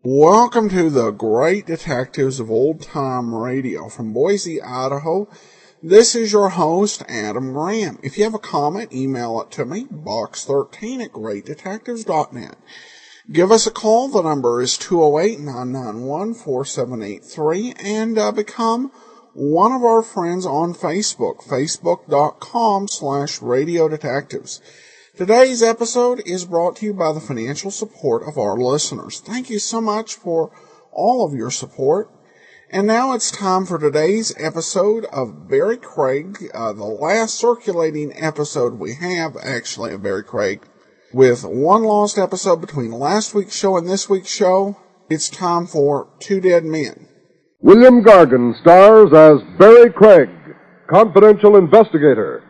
Welcome to the Great Detectives of Old Time Radio from Boise, Idaho. This is your host, Adam Graham. If you have a comment, email it to me, box13@greatdetectives.net. Give us a call. The number is 208-991-4783, and become one of our friends on Facebook, facebook.com/Radio Detectives. Today's episode is brought to you by the financial support of our listeners. Thank you so much for all of your support. And now it's time for today's episode of Barrie Craig, the last circulating episode we have, actually, of Barrie Craig. With one lost episode between last week's show and this week's show, it's time for Two Dead Men. William Gargan stars as Barrie Craig, confidential investigator.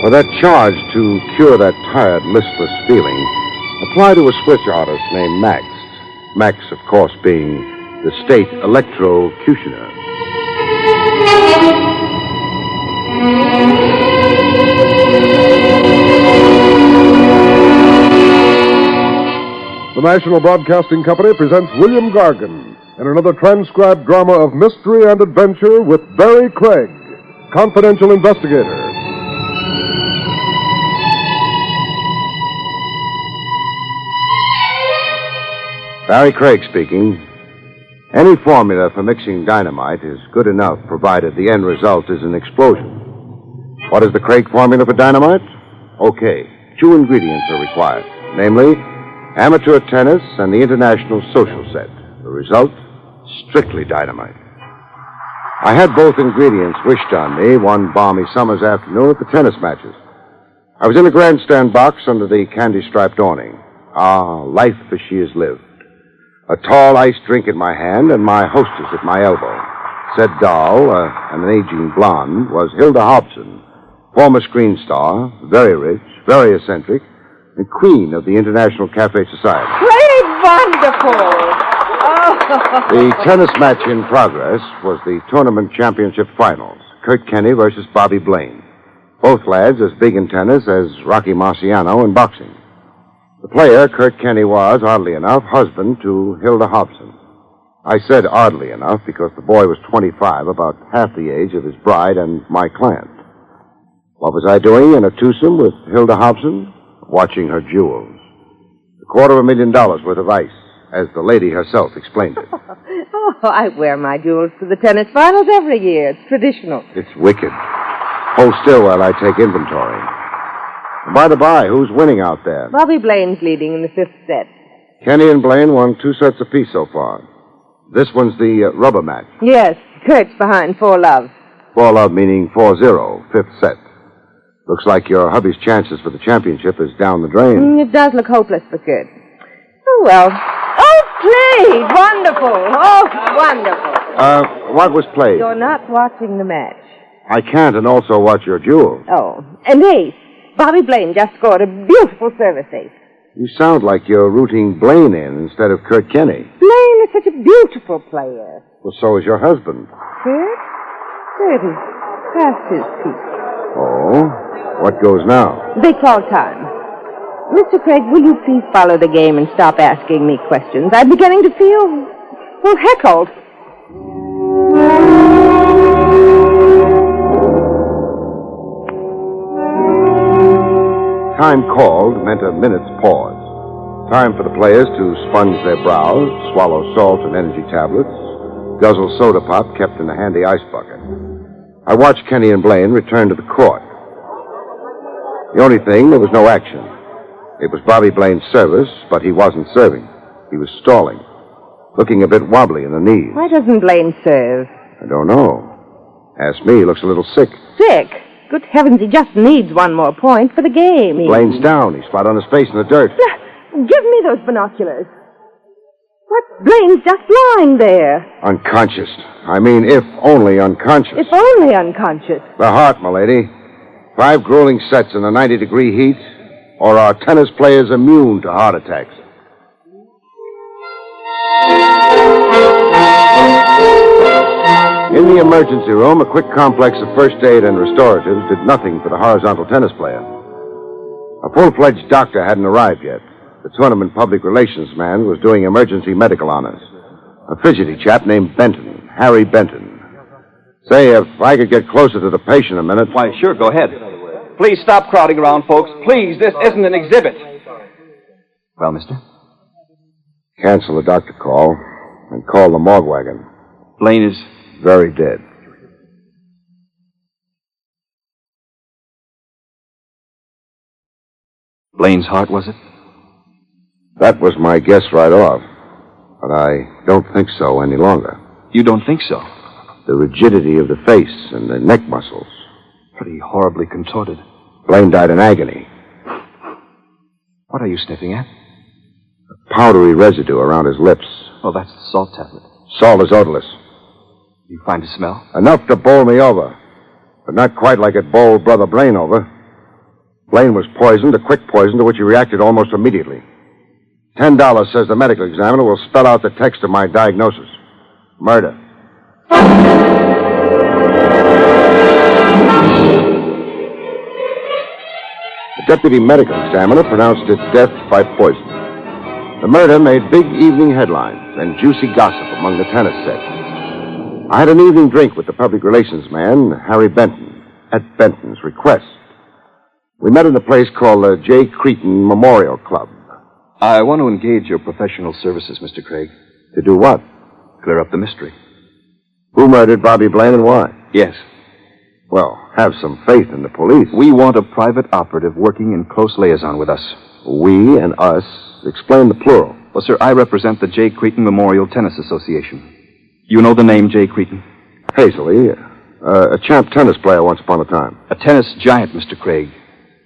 For that charge to cure that tired, listless feeling, apply to a switch artist named Max. Max, of course, being the state electrocutioner. The National Broadcasting Company presents William Gargan in another transcribed drama of mystery and adventure with Barrie Craig, confidential investigator. Barrie Craig speaking. Any formula for mixing dynamite is good enough, provided the end result is an explosion. What is the Craig formula for dynamite? Okay, 2 ingredients are required, namely, amateur tennis and the international social set. The result? Strictly dynamite. I had both ingredients wished on me one balmy summer's afternoon at the tennis matches. I was in the grandstand box under the candy-striped awning. Ah, life as she is lived. A tall iced drink in my hand and my hostess at my elbow. Said doll, an aging blonde, was Hilda Hobson, former screen star, very rich, very eccentric, and queen of the International Cafe Society. Great, wonderful! Oh. The tennis match in progress was the tournament championship finals. Kurt Kenny versus Bobby Blaine. Both lads as big in tennis as Rocky Marciano in boxing. The player, Kurt Kenny, was, oddly enough, husband to Hilda Hobson. I said oddly enough because the boy was 25, about half the age of his bride and my client. What was I doing in a twosome with Hilda Hobson? Watching her jewels. $250,000 worth of ice, as the lady herself explained it. Oh, I wear my jewels to the tennis finals every year. It's traditional. It's wicked. Hold still while I take inventory. By the by, who's winning out there? Bobby Blaine's leading in the 5th set. Kenny and Blaine won 2 sets apiece so far. This one's the rubber match. Yes, Kurt's behind 4-love. 4-love meaning 4-0, 5th set. Looks like your hubby's chances for the championship is down the drain. It does look hopeless for Kurt. Oh, well. Oh, played! Wonderful! Oh, wonderful. What was played? You're not watching the match. I can't and also watch your jewels. Oh, and ace. Bobby Blaine just scored a beautiful service ace. You sound like you're rooting Blaine in instead of Kurt Kenny. Blaine is such a beautiful player. Well, so is your husband. Kurt? Kurt is past his peak. Oh? What goes now? They call time. Mr. Craig, will you please follow the game and stop asking me questions? I'm beginning to feel, well, heckled. Time called meant a minute's pause. Time for the players to sponge their brows, swallow salt and energy tablets, guzzle soda pop kept in a handy ice bucket. I watched Kenny and Blaine return to the court. The only thing, there was no action. It was Bobby Blaine's service, but he wasn't serving. He was stalling, looking a bit wobbly in the knees. Why doesn't Blaine serve? I don't know. Ask me, he looks a little sick. Sick? Good heavens, he just needs one more point for the game. Blaine's down. He's flat on his face in the dirt. Give me those binoculars. What? Blaine's just lying there. Unconscious. I mean, if only unconscious. If only unconscious. The heart, milady. 5 grueling sets in the 90-degree heat, or are tennis players immune to heart attacks? In the emergency room, a quick complex of first aid and restoratives did nothing for the horizontal tennis player. A full-fledged doctor hadn't arrived yet. The tournament public relations man was doing emergency medical honors. A fidgety chap named Benton, Harry Benton. Say, if I could get closer to the patient a minute. Why, sure, go ahead. Please stop crowding around, folks. Please, this isn't an exhibit. Well, mister? Cancel the doctor call and call the morgue wagon. Blaine is very dead. Blaine's heart, was it? That was my guess right off. But I don't think so any longer. You don't think so? The rigidity of the face and the neck muscles. Pretty horribly contorted. Blaine died in agony. What are you sniffing at? A powdery residue around his lips. Oh, that's the salt tablet. Salt is odorless. You find a smell? Enough to bowl me over. But not quite like it bowled Brother Blaine over. Blaine was poisoned, a quick poison to which he reacted almost immediately. $10 says the medical examiner will spell out the text of my diagnosis. Murder. The deputy medical examiner pronounced it death by poison. The murder made big evening headlines and juicy gossip among the tennis set. I had an evening drink with the public relations man, Harry Benton, at Benton's request. We met in a place called the J. Cretan Memorial Club. I want to engage your professional services, Mr. Craig. To do what? Clear up the mystery. Who murdered Bobby Blaine and why? Yes. Well, have some faith in the police. We want a private operative working in close liaison with us. We and us. Explain the plural. Well, sir, I represent the J. Cretan Memorial Tennis Association. You know the name J. Cretan? Hazily. A champ tennis player once upon a time. A tennis giant, Mr. Craig.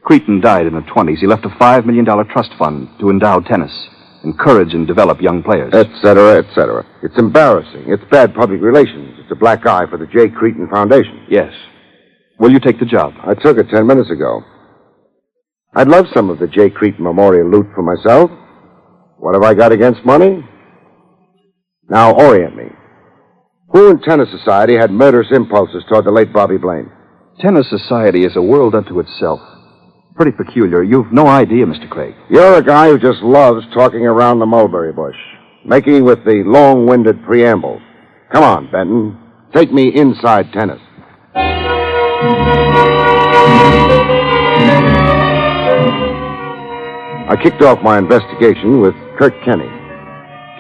Cretan died in the 20s. He left a $5 million trust fund to endow tennis, encourage and develop young players. Et cetera, et cetera. It's embarrassing. It's bad public relations. It's a black eye for the J. Cretan Foundation. Yes. Will you take the job? I took it 10 minutes ago. I'd love some of the J. Cretan Memorial loot for myself. What have I got against money? Now, orient me. Who in Tennis Society had murderous impulses toward the late Bobby Blaine? Tennis Society is a world unto itself. Pretty peculiar. You've no idea, Mr. Craig. You're a guy who just loves talking around the mulberry bush, making with the long-winded preambles. Come on, Benton. Take me inside tennis. I kicked off my investigation with Kurt Kenny.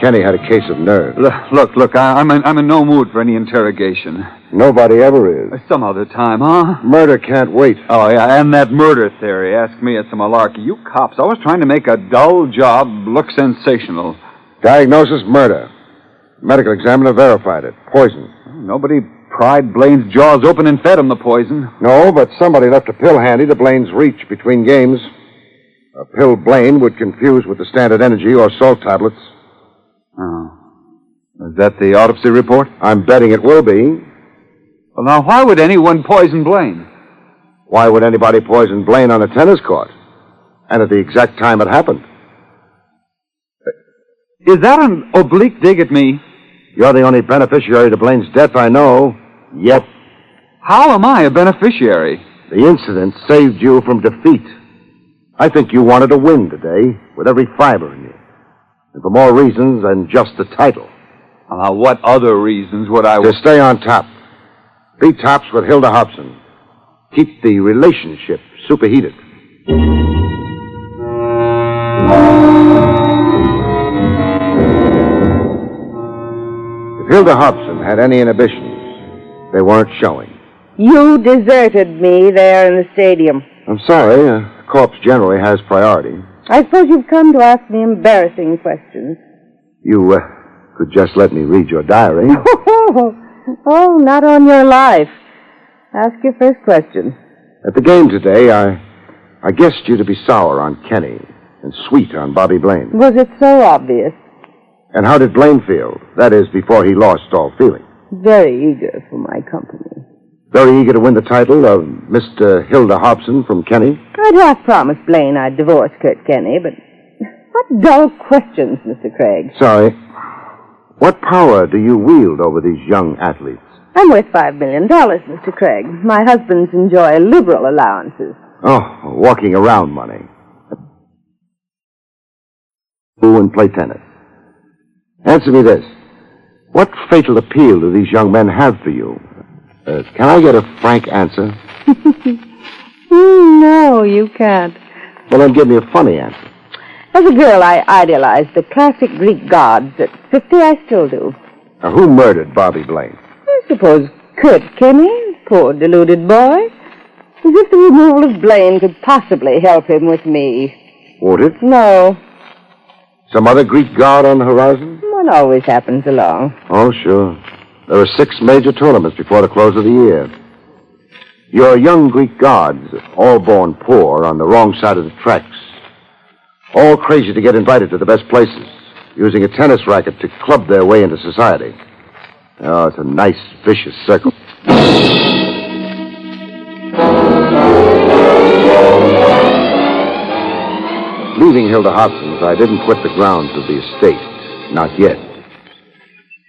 Kenny had a case of nerves. Look, I'm in no mood for any interrogation. Nobody ever is. Some other time, huh? Murder can't wait. Oh, yeah, and that murder theory. Ask me, it's a malarkey. You cops always trying to make a dull job look sensational. Diagnosis, murder. Medical examiner verified it. Poison. Nobody pried Blaine's jaws open and fed him the poison. No, but somebody left a pill handy to Blaine's reach between games. A pill Blaine would confuse with the Standard Energy or salt tablets. Oh. Is that the autopsy report? I'm betting it will be. Well, now, why would anyone poison Blaine? Why would anybody poison Blaine on a tennis court? And at the exact time it happened. Is that an oblique dig at me? You're the only beneficiary to Blaine's death I know. Yet. How am I a beneficiary? The incident saved you from defeat. I think you wanted to win today, with every fiber in you. And for more reasons than just the title. Now, what other reasons would I... To stay on top. Be tops with Hilda Hobson. Keep the relationship superheated. If Hilda Hobson had any inhibitions, they weren't showing. You deserted me there in the stadium. I'm sorry. A corpse generally has priority. I suppose you've come to ask me embarrassing questions. You could just let me read your diary. Oh, not on your life. Ask your first question. At the game today, I guessed you to be sour on Kenny and sweet on Bobby Blaine. Was it so obvious? And how did Blaine feel? That is, before he lost all feeling. Very eager for my company. Very eager to win the title of Mr. Hilda Hobson from Kenny? I'd half promised Blaine I'd divorce Kurt Kenny, but what dull questions, Mr. Craig. Sorry. What power do you wield over these young athletes? I'm worth $5 million, Mr. Craig. My husbands enjoy liberal allowances. Oh, walking around money. Who and play tennis. Answer me this. What fatal appeal do these young men have for you? Can I get a frank answer? No, you can't. Well, then give me a funny answer. As a girl, I idolized the classic Greek gods. At 50, I still do. Now, who murdered Bobby Blaine? I suppose Kurt Kenny, poor deluded boy. As if the removal of Blaine could possibly help him with me. Would it? No. Some other Greek god on the horizon? One always happens along. Oh, sure. There are 6 major tournaments before the close of the year. Your young Greek gods, all born poor on the wrong side of the tracks. All crazy to get invited to the best places, using a tennis racket to club their way into society. Oh, it's a nice, vicious circle. Leaving Hilda Hobson's, I didn't quit the grounds of the estate. Not yet.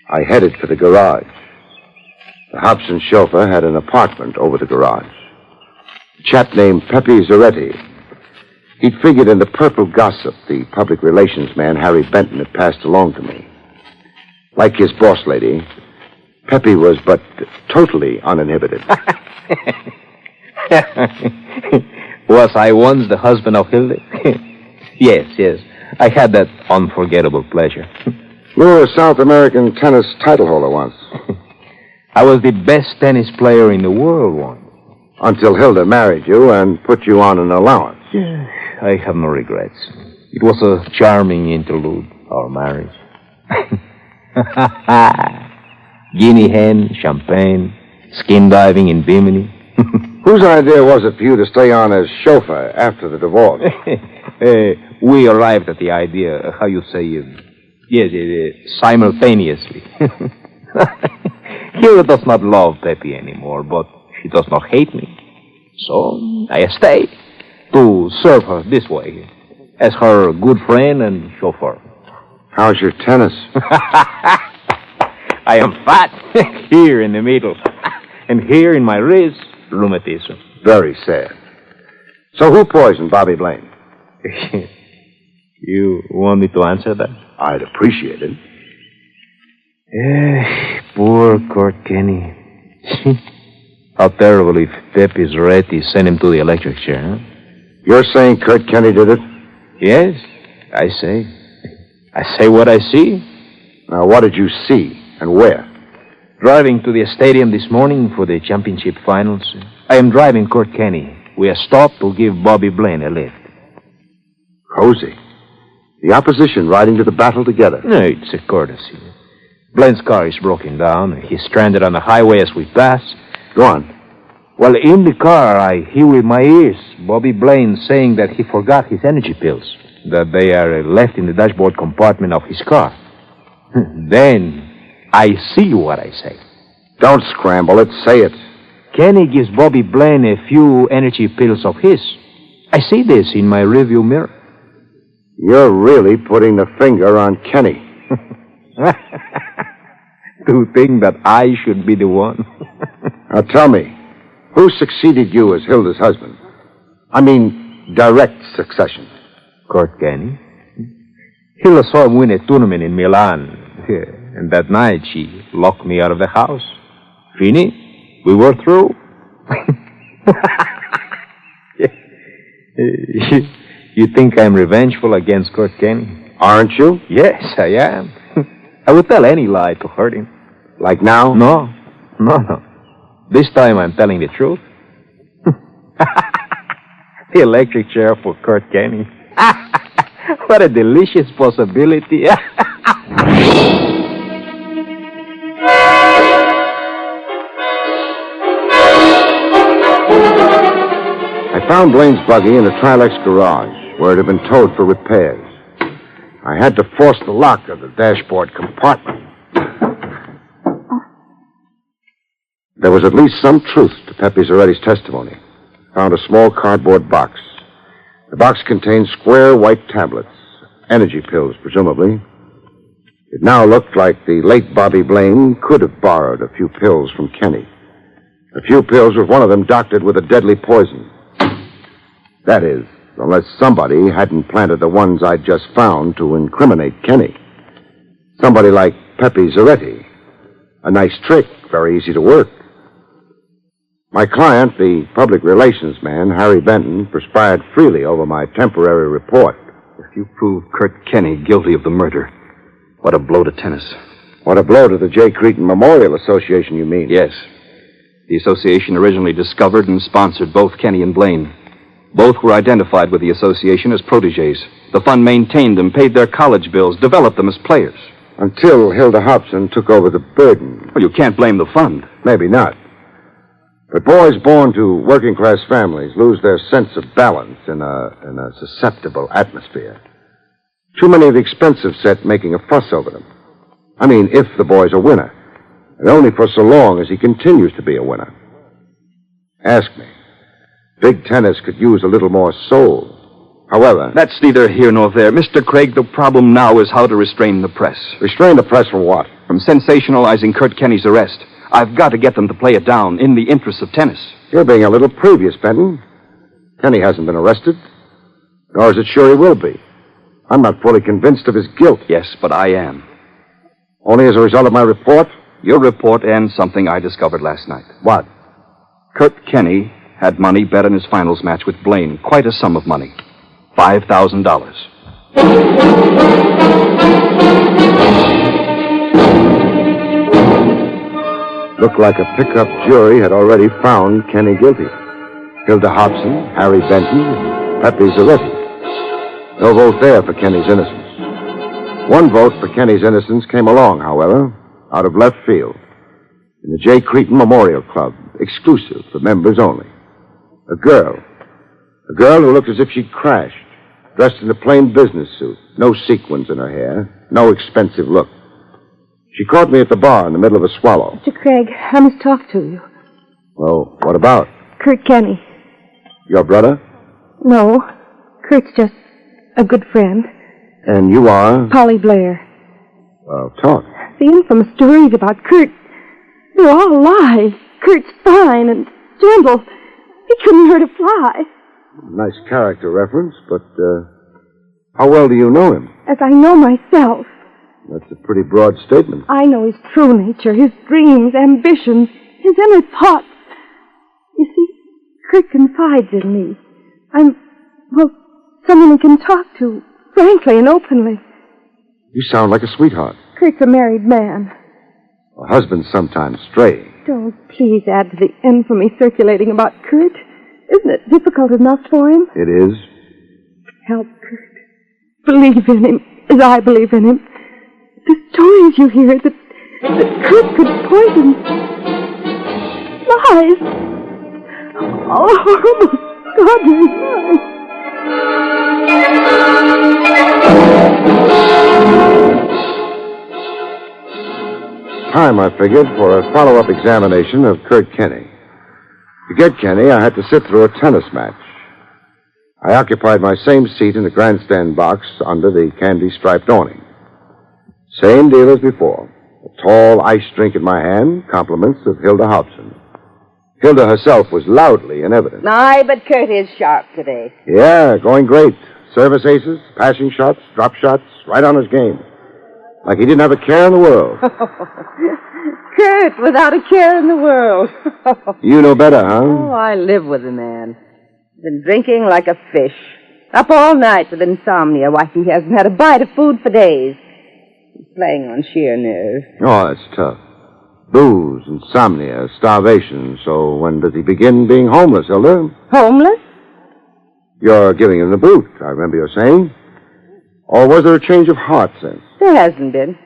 I headed for the garage. The Hobson chauffeur had an apartment over the garage. A chap named Pepe Zaretti. He'd figured in the purple gossip the public relations man Harry Benton had passed along to me. Like his boss lady, Pepe was but totally uninhibited. Was I once the husband of Hilda? Yes. I had that unforgettable pleasure. You were a South American tennis title holder once. I was the best tennis player in the world once. Until Hilda married you and put you on an allowance. I have no regrets. It was a charming interlude, our marriage. Guinea hen, champagne, skin diving in Bimini. Whose idea was it for you to stay on as chauffeur after the divorce? We arrived at the idea, how you say, simultaneously. Hilda does not love Pepe anymore, but she does not hate me. So I stay to serve her this way, as her good friend and chauffeur. How's your tennis? I am fat here in the middle, and here in my wrist, rheumatism. Very sad. So who poisoned Bobby Blaine? You want me to answer that? I'd appreciate it. Poor Kurt Kenny. How terrible if Pepe Zaretti sent him to the electric chair, huh? You're saying Kurt Kenny did it? Yes, I say. I say what I see. Now, what did you see and where? Driving to the stadium this morning for the championship finals. I am driving Kurt Kenny. We have stopped to give Bobby Blaine a lift. Cozy. The opposition riding to the battle together. No, it's a courtesy. Blaine's car is broken down. He's stranded on the highway as we pass. Go on. Well, in the car, I hear with my ears Bobby Blaine saying that he forgot his energy pills, that they are left in the dashboard compartment of his car. Then I see what I say. Don't scramble it. Say it. Kenny gives Bobby Blaine a few energy pills of his. I see this in my rearview mirror. You're really putting the finger on Kenny. To think that I should be the one. Now tell me, who succeeded you as Hilda's husband? I mean, direct succession. Kurt Kenny. Hilda saw him win a tournament in Milan. And that night she locked me out of the house. Fini, we were through. You think I'm revengeful against Kurt Kenny? Aren't you? Yes, I am. I would tell any lie to hurt him. Like now? No. This time I'm telling the truth. The electric chair for Kurt Kenny. What a delicious possibility. I found Blaine's buggy in a Trilex garage, where it had been towed for repairs. I had to force the lock of the dashboard compartment. There was at least some truth to Pepe Zaretti's testimony. Found a small cardboard box. The box contained square white tablets, energy pills, presumably. It now looked like the late Bobby Blaine could have borrowed a few pills from Kenny. A few pills with one of them doctored with a deadly poison. That is, unless somebody hadn't planted the ones I'd just found to incriminate Kenny. Somebody like Pepe Zaretti. A nice trick, very easy to work. My client, the public relations man, Harry Benton, perspired freely over my temporary report. If you prove Kurt Kenny guilty of the murder, what a blow to tennis. What a blow to the J. Cretin Memorial Association, you mean? Yes. The association originally discovered and sponsored both Kenny and Blaine. Both were identified with the association as protégés. The fund maintained them, paid their college bills, developed them as players. Until Hilda Hobson took over the burden. Well, you can't blame the fund. Maybe not. But boys born to working-class families lose their sense of balance in a susceptible atmosphere. Too many of the expensive set making a fuss over them. I mean, if the boy's a winner. And only for so long as he continues to be a winner. Ask me. Big tennis could use a little more soul. However... That's neither here nor there. Mr. Craig, the problem now is how to restrain the press. Restrain the press from what? From sensationalizing Kurt Kenny's arrest. I've got to get them to play it down in the interests of tennis. You're being a little previous, Benton. Kenny hasn't been arrested. Nor is it sure he will be. I'm not fully convinced of his guilt. Yes, but I am. Only as a result of my report? Your report and something I discovered last night. What? Kurt Kenny had money bet in his finals match with Blaine. Quite a sum of money. $5,000. Looked like a pickup jury had already found Kenny guilty. Hilda Hobson, Harry Benton, Pepe Zaretti. No vote there for Kenny's innocence. One vote for Kenny's innocence came along, however, out of left field. In the J. Cretin Memorial Club, exclusive for members only. A girl who looked as if she'd crashed, dressed in a plain business suit, no sequins in her hair, no expensive look. She caught me at the bar in the middle of a swallow. Mr. Craig, I must talk to you. Oh, what about? Kurt Kenny. Your brother? No, Kurt's just a good friend. And you are? Polly Blair. Well, talk. The infamous stories about Kurt, they're all lies. Kurt's fine and gentle. He couldn't hurt a fly. Nice character reference, but how well do you know him? As I know myself. That's a pretty broad statement. I know his true nature, his dreams, ambitions, his inner thoughts. You see, Kurt confides in me. Someone he can talk to, frankly and openly. You sound like a sweetheart. Kurt's a married man. Well, husbands sometimes stray. Don't please add to the infamy circulating about Kurt. Isn't it difficult enough for him? It is. Help Kurt. Believe in him, as I believe in him. The stories you hear that Kurt could poison. Lies. All horrible, godly lies. Time, I figured, for a follow-up examination of Kurt Kenny. To get Kenny, I had to sit through a tennis match. I occupied my same seat in the grandstand box under the candy-striped awning. Same deal as before. A tall ice drink in my hand, compliments of Hilda Hobson. Hilda herself was loudly in evidence. Aye, but Kurt is sharp today. Yeah, going great. Service aces, passing shots, drop shots, right on his game. Like he didn't have a care in the world. Kurt, without a care in the world. You know better, huh? Oh, I live with the man. Been drinking like a fish. Up all night with insomnia. Why, he hasn't had a bite of food for days. He's playing on sheer nerves. Oh, that's tough. Booze, insomnia, starvation. So when does he begin being homeless, Hilda? Homeless? You're giving him the boot, I remember you saying. Or was there a change of heart since? There hasn't been.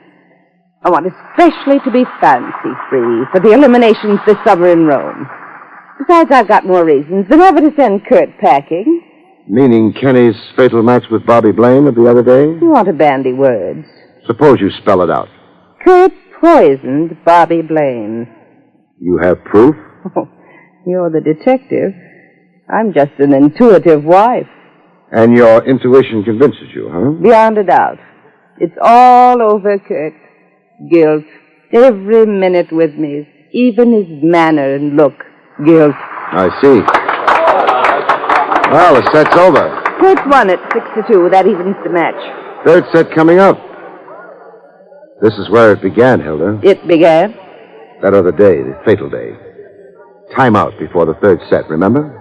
I want especially to be fancy-free for the eliminations this summer in Rome. Besides, I've got more reasons than ever to send Kurt packing. Meaning Kenny's fatal match with Bobby Blaine of the other day? You want to bandy words. Suppose you spell it out. Kurt poisoned Bobby Blaine. You have proof? Oh, you're the detective. I'm just an intuitive wife. And your intuition convinces you, huh? Beyond a doubt. It's all over, Kurt. Guilt. Every minute with me. Even his manner and look. Guilt. I see. Well, the set's over. Kurt won at 6-2. That evens the match. Third set coming up. This is where it began, Hilda. It began? That other day, the fatal day. Time out before the third set, remember?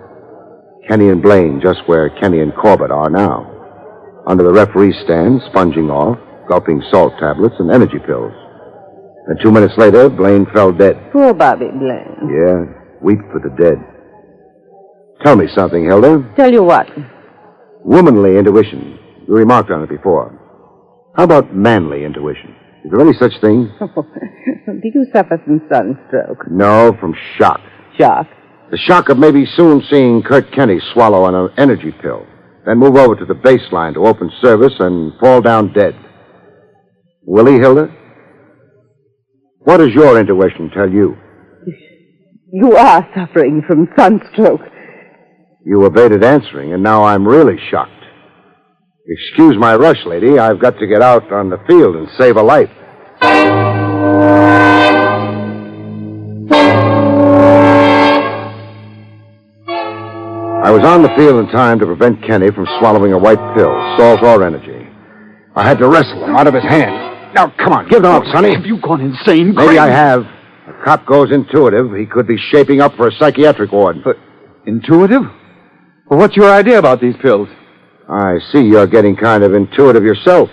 Kenny and Blaine just where Kenny and Corbett are now. Under the referee's stand, sponging off, gulping salt tablets and energy pills. And 2 minutes later, Blaine fell dead. Poor Bobby Blaine. Yeah, weep for the dead. Tell me something, Hilda. Tell you what? Womanly intuition. You remarked on it before. How about manly intuition? Is there any such thing? Did you suffer from sunstroke? No, from shock. Shock? The shock of maybe soon seeing Kurt Kenny swallow an energy pill, then move over to the baseline to open service and fall down dead. Will he, Hilda? What does your intuition tell you? You are suffering from sunstroke. You evaded answering, and now I'm really shocked. Excuse my rush, lady. I've got to get out on the field and save a life. I was on the field in time to prevent Kenny from swallowing a white pill, salt or energy. I had to wrestle him out of his hand. Now, come on, give them up, Sonny. Have you gone insane, Maybe Craig? I have. A cop goes intuitive. He could be shaping up for a psychiatric ward. But intuitive? Well, what's your idea about these pills? I see you're getting kind of intuitive yourself.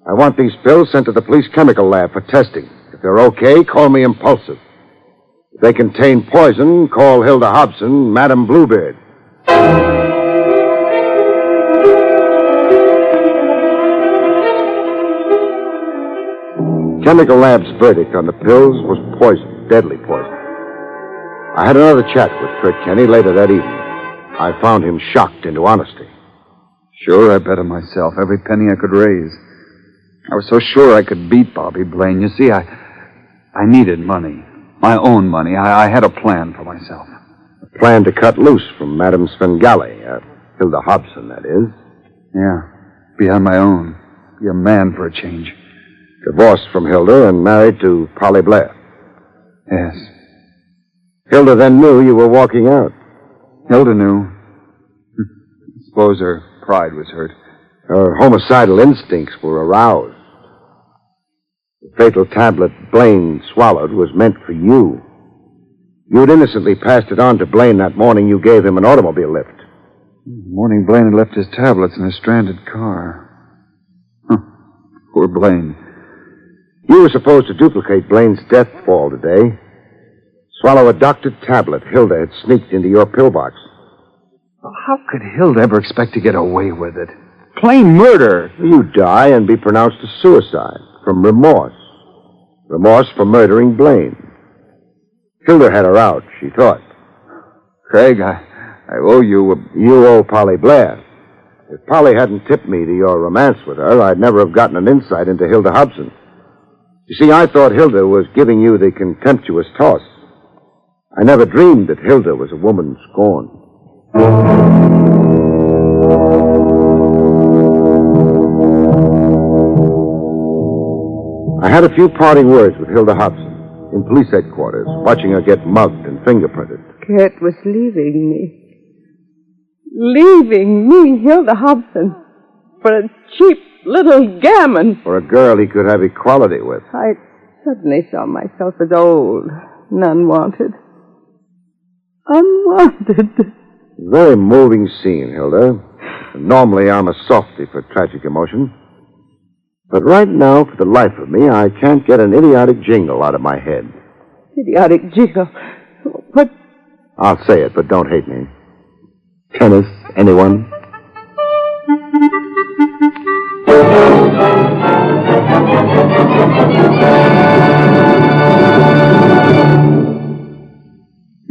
I want these pills sent to the police chemical lab for testing. If they're okay, call me impulsive. If they contain poison, call Hilda Hobson, Madam Bluebeard. Chemical lab's verdict on the pills was poison, deadly poison. I had another chat with Kurt Kenny later that evening. I found him shocked into honesty. Sure, I bet on myself, every penny I could raise. I was so sure I could beat Bobby Blaine. You see, I needed money. My own money. I had a plan for myself. A plan to cut loose from Madame Svengali, Hilda Hobson, that is. Yeah, be on my own. Be a man for a change. Divorced from Hilda and married to Polly Blair. Yes. Hilda then knew you were walking out. Hilda knew. Suppose her pride was hurt. Her homicidal instincts were aroused. The fatal tablet Blaine swallowed was meant for you. You'd innocently passed it on to Blaine that morning you gave him an automobile lift. The morning Blaine had left his tablets in a stranded car. Poor Blaine. You were supposed to duplicate Blaine's death fall today. Swallow a doctored tablet Hilda had sneaked into your pillbox. How could Hilda ever expect to get away with it? Plain murder. You die and be pronounced a suicide from remorse. Remorse for murdering Blaine. Hilda had her out, she thought. Craig, I owe you You owe Polly Blair. If Polly hadn't tipped me to your romance with her, I'd never have gotten an insight into Hilda Hobson. You see, I thought Hilda was giving you the contemptuous toss. I never dreamed that Hilda was a woman scorned. I had a few parting words with Hilda Hobson in police headquarters, watching her get mugged and fingerprinted. Kurt was leaving me. Leaving me, Hilda Hobson, for a cheap little gammon. For a girl he could have equality with. I suddenly saw myself as old and unwanted. Unwanted. Very moving scene, Hilda. Normally I'm a softy for tragic emotion. But right now, for the life of me, I can't get an idiotic jingle out of my head. Idiotic jingle? What? I'll say it, but don't hate me. Tennis, anyone?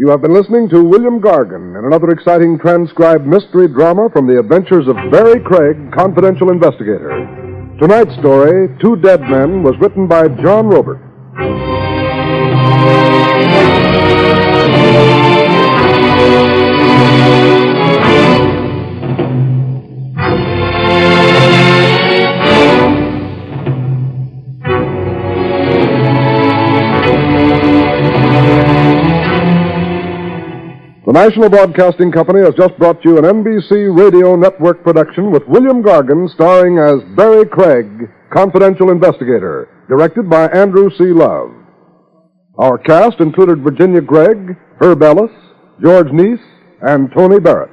You have been listening to William Gargan in another exciting transcribed mystery drama from the adventures of Barrie Craig, confidential investigator. Tonight's story, Two Dead Men, was written by John Robert. The National Broadcasting Company has just brought you an NBC Radio Network production with William Gargan starring as Barrie Craig, confidential investigator, directed by Andrew C. Love. Our cast included Virginia Gregg, Herb Ellis, George Neese, and Tony Barrett.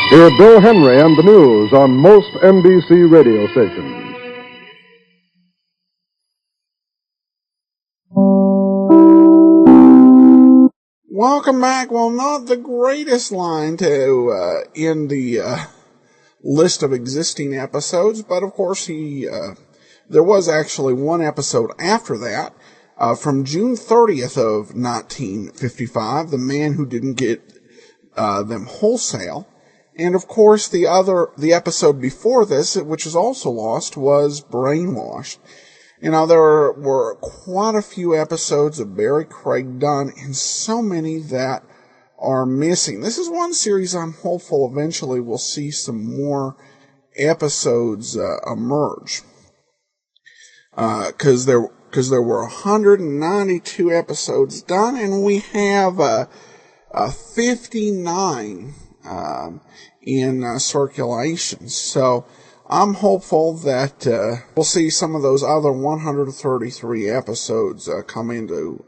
Hear Bill Henry and the news on most NBC radio stations. Welcome back. Well, not the greatest line to end the list of existing episodes, but of course there was actually one episode after that, from June 30th of 1955, The Man Who Didn't Get Them Wholesale. And of course, the episode before this, which is also lost, was Brainwashed. You know, there were quite a few episodes of Barrie Craig done, and so many that are missing. This is one series I'm hopeful eventually we'll see some more episodes emerge. Because there were 192 episodes done, and we have 59 in circulation. So I'm hopeful that we'll see some of those other 133 episodes come into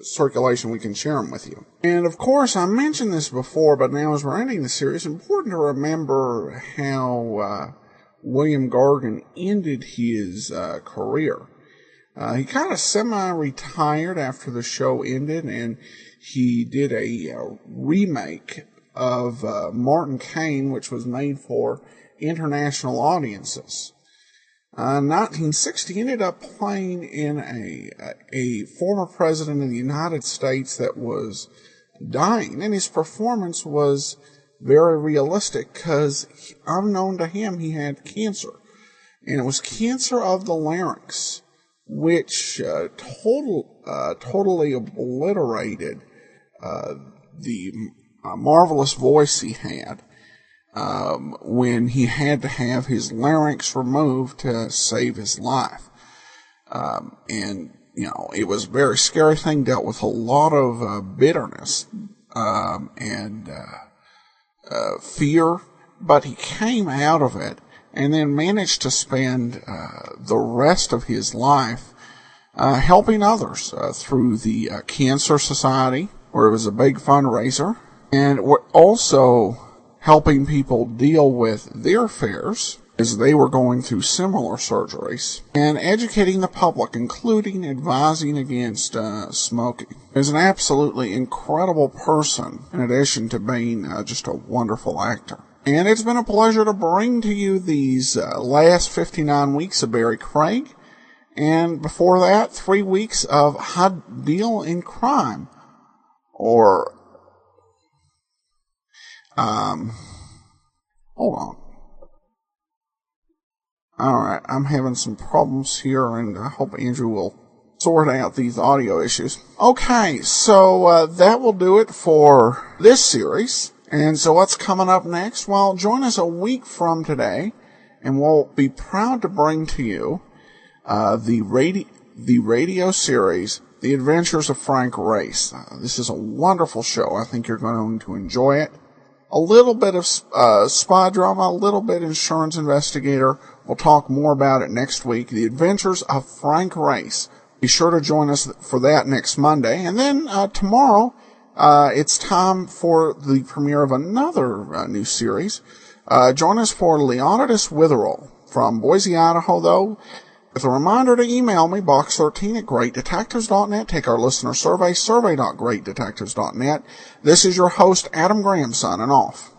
circulation. We can share them with you. And of course, I mentioned this before, but now as we're ending the series, it's important to remember how William Gargan ended his career. He kind of semi-retired after the show ended, and he did a remake of Martin Caine, which was made for international audiences. In 1960, he ended up playing in a former president of the United States that was dying, and his performance was very realistic because, unknown to him, he had cancer. And it was cancer of the larynx, which totally obliterated the marvelous voice he had when he had to have his larynx removed to save his life. And, you know, it was a very scary thing, dealt with a lot of bitterness and fear, but he came out of it and then managed to spend the rest of his life helping others through the Cancer Society, where it was a big fundraiser, and also helping people deal with their fears as they were going through similar surgeries, and educating the public, including advising against smoking. He's an absolutely incredible person, in addition to being just a wonderful actor. And it's been a pleasure to bring to you these last 59 weeks of Barrie Craig, and before that, 3 weeks of Hot Deal in Crime, or hold on. Alright, I'm having some problems here, and I hope Andrew will sort out these audio issues. Okay, so that will do it for this series. And so what's coming up next? Well, join us a week from today, and we'll be proud to bring to you the radio series, The Adventures of Frank Race. This is a wonderful show. I think you're going to enjoy it. A little bit of spy drama, a little bit insurance investigator. We'll talk more about it next week. The Adventures of Frank Race. Be sure to join us for that next Monday. And then tomorrow, it's time for the premiere of another new series. Join us for Leonidas Witherell from Boise, Idaho, though. With a reminder to email me, box13@greatdetectives.net. Take our listener survey, survey.greatdetectives.net. This is your host, Adam Graham, signing off.